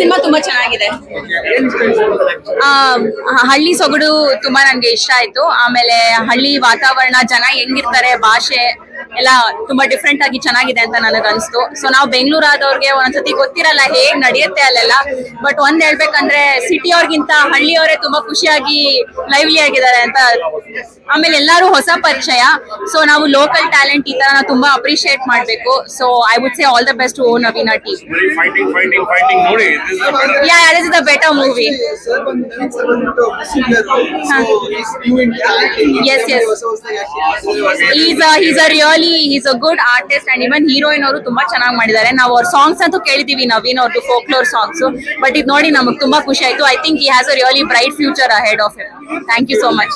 Cinema ತುಂಬಾ ಚೆನ್ನಾಗಿದೆ. ಹಳ್ಳಿ ಸೊಗಡು ತುಂಬಾ ನನ್ಗೆ ಇಷ್ಟ ಆಯ್ತು. ಆಮೇಲೆ ಹಳ್ಳಿ ವಾತಾವರಣ, ಜನ ಹೆಂಗಿರ್ತಾರೆ, ಭಾಷೆ ಎಲ್ಲ ತುಂಬಾ ಡಿಫ್ರೆಂಟ್ ಆಗಿ ಚೆನ್ನಾಗಿದೆ ಅಂತ ನನಗ್ ಅನ್ಸ್ತು. ಸೊ ನಾವು ಬೆಂಗಳೂರು ಆದವ್ರಿಗೆ ಒಂದ್ಸತಿ ಗೊತ್ತಿರಲ್ಲ ಹೇಗ್ ನಡೆಯುತ್ತೆ ಅಲ್ಲೆಲ್ಲ. ಬಟ್ ಒಂದ್ ಹೇಳ್ಬೇಕಂದ್ರೆ ಸಿಟಿ ಅವ್ರಿಗಿಂತ ಹಳ್ಳಿಯವರೇ ತುಂಬಾ ಖುಷಿಯಾಗಿ ಲೈವ್ಲಿ ಆಗಿದ್ದಾರೆ ಅಂತ. ಆಮೇಲೆ ಎಲ್ಲಾರು ಹೊಸ ಪರಿಚಯ. ಸೊ ನಾವು ಲೋಕಲ್ ಟ್ಯಾಲೆಂಟ್ ಈ ತರ ನಾವು ತುಂಬಾ ಅಪ್ರಿಶಿಯೇಟ್ ಮಾಡ್ಬೇಕು. So I would say all the best to Naveena team. Yeah, this is a better movie. Yes. He's a good artist and even heroine ಅವರು ತುಂಬಾ ಚೆನ್ನಾಗಿ ಮಾಡಿದ್ದಾರೆ. ನಾವು ಅವ್ರ ಸಾಂಗ್ಸ್ ಅಂತೂ ಕೇಳಿದೀವಿ, ನವೀನ್ ಅವ್ರದ್ದು ಫೋಕ್ಲೋರ್ ಸಾಂಗ್ಸ್. ಬಟ್ ಇದು ನೋಡಿ ನಮಗೆ ತುಂಬಾ ಖುಷಿ ಆಯ್ತು. I think he has a really bright future ahead of him. Thank you so much.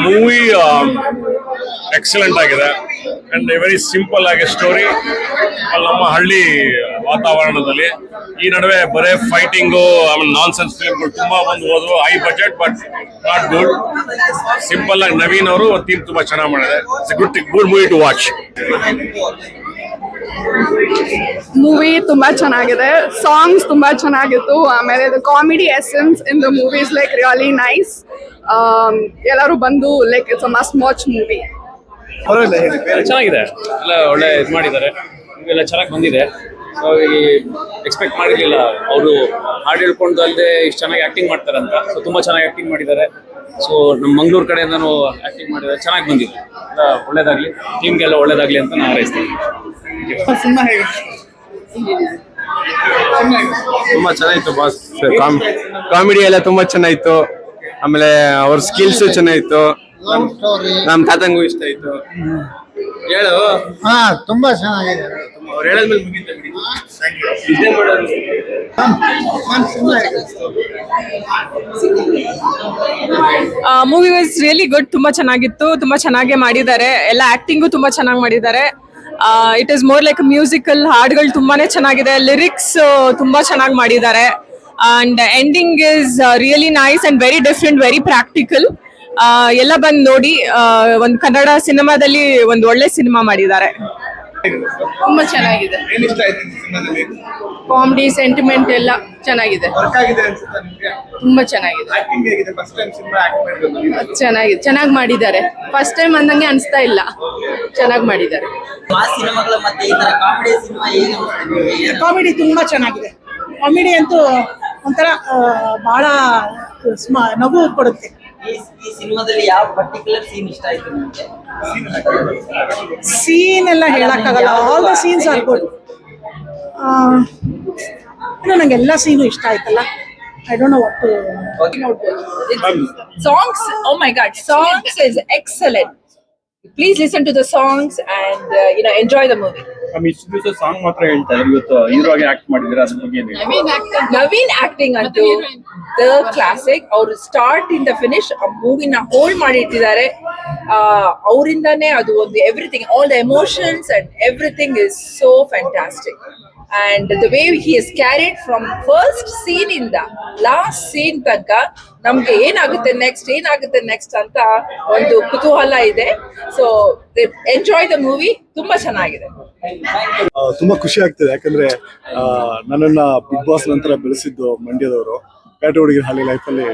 Movie excellent ಆಗಿದೆ ಅಂಡ್ ವೆರಿ ಸಿಂಪಲ್ ಆಗಿ ಸ್ಟೋರಿ. ನಮ್ಮ ಹಳ್ಳಿ ವಾತಾವರಣದಲ್ಲಿ ಈ ನಡುವೆ ಬರೇ ಫೈಟಿಂಗು ಆಮೇಲೆ ನಾನ್ ಸೆನ್ಸ್ ಫಿಲ್ಮ್ಗಳು ತುಂಬಾ ಬಂದು ಹೋದ್ರು. High budget but not good. Simple ಆಗಿ ನವೀನ್ ಅವರು ಥೀಮ್ ತುಂಬಾ ಚೆನ್ನಾಗಿ ಮಾಡಿದೆ. Good movie to watch. Movie ತುಂಬಾ ಚೆನ್ನಾಗಿದೆ. ಸಾಂಗ್ಸ್ ತುಂಬಾ ಚೆನ್ನಾಗಿತ್ತು. ಆಮೇಲೆ comedy essence in the movie is like really nice. ಎಲ್ಲರೂ ಬಂದು like it's a must watch movie. ಚೆನ್ನಾಗಿದೆ, ಎಲ್ಲ ಒಳ್ಳೆ ಇದು ಮಾಡಿದ್ದಾರೆ. ಎಲ್ಲ ಚೆನ್ನಾಗಿ ಬಂದಿದೆ. ಸೊ ಎಕ್ಸ್ಪೆಕ್ಟ್ ಮಾಡಿರಲಿಲ್ಲ ಅವರು ಹಾಡು ಹೇಳ್ಕೊಂಡು ಅಲ್ಲದೆ ಇಷ್ಟು ಚೆನ್ನಾಗಿ ಆ್ಯಕ್ಟಿಂಗ್ ಮಾಡ್ತಾರೆ ಅಂತ. ಸೊ ತುಂಬ ಚೆನ್ನಾಗಿ ಆ್ಯಕ್ಟಿಂಗ್ ಮಾಡಿದ್ದಾರೆ. ಸೊ ನಮ್ಮ ಮಂಗಳೂರು ಕಡೆಯಿಂದನೂ ಆ್ಯಕ್ಟಿಂಗ್ ಮಾಡಿದ್ದಾರೆ, ಚೆನ್ನಾಗಿ ಬಂದಿದೆ. ಎಲ್ಲ ಒಳ್ಳೇದಾಗಲಿ, ಟೀಮ್ಗೆಲ್ಲ ಒಳ್ಳೇದಾಗಲಿ ಅಂತ ನಾನು ಹಾರೈಸ್ತೀನಿ. ತುಂಬಾ ಚೆನ್ನಾಗಿತ್ತು ಬಾಸ್. ಕಾಮಿಡಿ ಎಲ್ಲ ತುಂಬಾ ಚೆನ್ನಾಗಿತ್ತು. ಆಮೇಲೆ ಅವ್ರ ಸ್ಕಿಲ್ಸ್ ಚೆನ್ನಾಗಿತ್ತು. ನಮ್ ತಾತಂಗೂ ಇಷ್ಟ ಆಯ್ತು. ಹೇಳು. ತುಂಬಾ ಚೆನ್ನಾಗಿದೆ. ಅವ್ರು ಹೇಳದ್ಮೇಲೆ ಮುಗಿತ. Movie was really good. ತುಂಬಾ ಚೆನ್ನಾಗಿತ್ತು, ತುಂಬಾ ಚೆನ್ನಾಗೇ ಮಾಡಿದ್ದಾರೆ. ಎಲ್ಲ ಆಕ್ಟಿಂಗು ತುಂಬಾ ಚೆನ್ನಾಗಿ ಮಾಡಿದ್ದಾರೆ. It is more like musical. ಹಾಡುಗಳು ತುಂಬಾನೇ ಚೆನ್ನಾಗಿದೆ. ಲಿರಿಕ್ಸ್ ತುಂಬಾ ಚೆನ್ನಾಗಿ ಮಾಡಿದ್ದಾರೆ. And ending is really nice and very different, very practical. ಎಲ್ಲ ಬಂದು ನೋಡಿ. ಒಂದು ಕನ್ನಡ ಸಿನಿಮಾದಲ್ಲಿ ಒಂದು ಒಳ್ಳೆ ಸಿನಿಮಾ ಮಾಡಿದ್ದಾರೆ. ತುಂಬಾ ಚೆನ್ನಾಗಿದೆ. ಕಾಮಿಡಿ, ಸೆಂಟಿಮೆಂಟ್ ಎಲ್ಲ ಚೆನ್ನಾಗಿದೆ. ತುಂಬಾ ಚೆನ್ನಾಗಿದೆ. ಚೆನ್ನಾಗಿದೆ, ಚೆನ್ನಾಗಿ ಮಾಡಿದ್ದಾರೆ. ಫಸ್ಟ್ ಟೈಮ್ ಅಂದಂಗೆ ಅನಿಸ್ತಾ ಇಲ್ಲ, ಚೆನ್ನಾಗಿ ಮಾಡಿದ್ದಾರೆ. ಕಾಮಿಡಿ ತುಂಬಾ ಚೆನ್ನಾಗಿದೆ. ಕಾಮಿಡಿ ಅಂತೂ ಒಂಥರ ಬಹಳ ನಗು ಕೊಡುತ್ತೆ. ಈ ಸಿನಿಮಾದಲ್ಲಿ ಯಾವ ಪರ್ಟಿಕ್ಯುಲರ್ ಸೀನ್ ಇಷ್ಟ ಆಯ್ತು ನಿಮಗೆ? ಸೀನ್ ಎಲ್ಲ ಹೇಳಕ್ಕಾಗಲ್ಲ. All the scenes are good. ನಂಗೆ ಎಲ್ಲ ಸೀನು ಇಷ್ಟ ಆಯ್ತಲ್ಲ. I don't know what to. Songs, oh my God, songs is excellent. Please listen to the songs and enjoy the movie. ಇಷ್ಟು ದಿವಸ ಸಾಂಗ್ ಮಾತ್ರ ಹೇಳ್ತಾರೆ, ಇವತ್ತು ಹೀರೋ ಆಗಿ ಆಕ್ಟ್ ಮಾಡಿದ್ರೆ ಅದ್ರ ಬಗ್ಗೆ ನವೀನ್ ಆಕ್ಟಿಂಗ್ ಅಂತೂ ದ ಕ್ಲಾಸಿಕ್. ಅವ್ರು ಸ್ಟಾರ್ಟ್ ಇಂದ ಫಿನಿಶ್ ಆ ಮೂವಿನ ಹೋಲ್ಡ್ ಮಾಡಿ ಇಟ್ಟಿದ್ದಾರೆ. ಅವರಿಂದಾನೇ ಅದು ಒಂದು everything, all the emotions and everything is so fantastic. And the way he is carried from first scene ಇಂದ ಲಾಸ್ಟ್ ಸೀನ್ ತನಕ ನಮ್ಗೆ ಏನಾಗುತ್ತೆ ನೆಕ್ಸ್ಟ್ ಅಂತ ಒಂದು ಕುತೂಹಲ ಇದೆ. So enjoy the movie. ತುಂಬಾ ಚೆನ್ನಾಗಿದೆ. ತುಂಬಾ ಖುಷಿ ಆಗ್ತದೆ. ಯಾಕಂದ್ರೆ ನನ್ನನ್ನ ಬಿಗ್ ಬಾಸ್ ನಂತರ ಬೆಳೆಸಿದ್ದು ಮಂಡ್ಯದವರು. ಪೇಟೆ ಹುಡುಗಿರ ಹಳ್ಳಿ ಲೈಫಲ್ಲಿ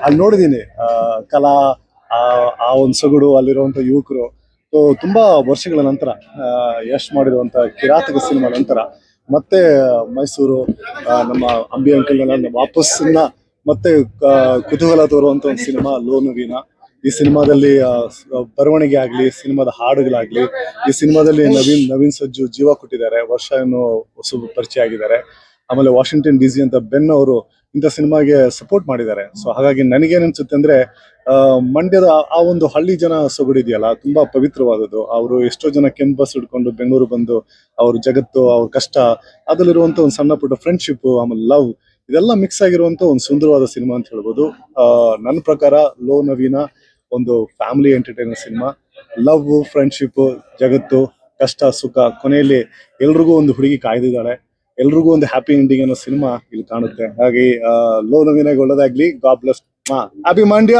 ಅಲ್ಲಿ ನೋಡಿದೀನಿ ಕಲಾ, ಆ ಒಂದು ಸೊಗಡು, ಅಲ್ಲಿರುವಂತ ಯುವಕರು. ಸೊ ತುಂಬಾ ವರ್ಷಗಳ ನಂತರ ಯಶ್ ಮಾಡಿರುವಂತ ಕಿರಾತಕ ಸಿನಿಮಾ ನಂತರ ಮತ್ತೆ ಮೈಸೂರು, ನಮ್ಮ ಅಂಬಿ ಅಂಕಲ್ ವಾಪಸ್ಸನ್ನ ಮತ್ತೆ ಕುತೂಹಲ ತೋರುವಂತ ಒಂದು ಸಿನಿಮಾ ಲೋ ನವೀನ. ಈ ಸಿನಿಮಾದಲ್ಲಿ ಬರವಣಿಗೆ ಆಗ್ಲಿ, ಸಿನಿಮಾದ ಹಾಡುಗಳಾಗ್ಲಿ, ಈ ಸಿನಿಮಾದಲ್ಲಿ ನವೀನ್ ಸಜ್ಜು ಜೀವ ಕೊಟ್ಟಿದ್ದಾರೆ. ವರ್ಷ ಏನು ಹೊಸ ಪರಿಚಯ ಆಗಿದ್ದಾರೆ. ಆಮೇಲೆ ವಾಷಿಂಗ್ಟನ್ DC ಅಂತ ಬೆನ್ ಅವರು ಇಂಥ ಸಿನಿಮಾಗೆ ಸಪೋರ್ಟ್ ಮಾಡಿದ್ದಾರೆ. ಸೊ ಹಾಗಾಗಿ ನನಗೇನ್ ಅನ್ಸುತ್ತೆ ಅಂದ್ರೆ ಮಂಡ್ಯದ ಆ ಒಂದು ಹಳ್ಳಿ ಜನ ಸೊಗಡಿದೆಯಲ್ಲ, ತುಂಬಾ ಪವಿತ್ರವಾದದ್ದು. ಅವರು ಎಷ್ಟೋ ಜನ ಕೆಂಪು ಬಸ್ ಹಿಡ್ಕೊಂಡು ಬೆಂಗಳೂರು ಬಂದು ಅವ್ರ ಜಗತ್ತು, ಅವ್ರ ಕಷ್ಟ, ಅದರಲ್ಲಿರುವಂತ ಒಂದು ಸಣ್ಣ ಪುಟ್ಟ ಫ್ರೆಂಡ್ಶಿಪ್, ಆಮೇಲೆ ಲವ್, ಇದೆಲ್ಲ ಮಿಕ್ಸ್ ಆಗಿರುವಂತ ಒಂದು ಸುಂದರವಾದ ಸಿನಿಮಾ ಅಂತ ಹೇಳ್ಬೋದು. ನನ್ನ ಪ್ರಕಾರ ಲೋ ನವೀನ ಒಂದು family entertainer cinema. Love, friendship, ಜಗತ್ತು, ಕಷ್ಟ ಸುಖ, ಕೊನೆಯಲ್ಲಿ ಎಲ್ರಿಗೂ ಒಂದು ಹುಡುಗಿ ಕಾಯ್ದಿದ್ದಾಳೆ, ಎಲ್ರಿಗೂ ಒಂದು ಹ್ಯಾಪಿ ಎಂಡಿಂಗ್ ಅನ್ನೋ ಸಿನಿಮಾ ಇಲ್ಲಿ ಕಾಣುತ್ತೆ. ಹಾಗೆ ಲೋ ನವೀನಾಗ ಒಳ್ಳೇದಾಗ್ಲಿ. God bless. ಹ್ಯಾಪಿ ಮಂಡ್ಯ.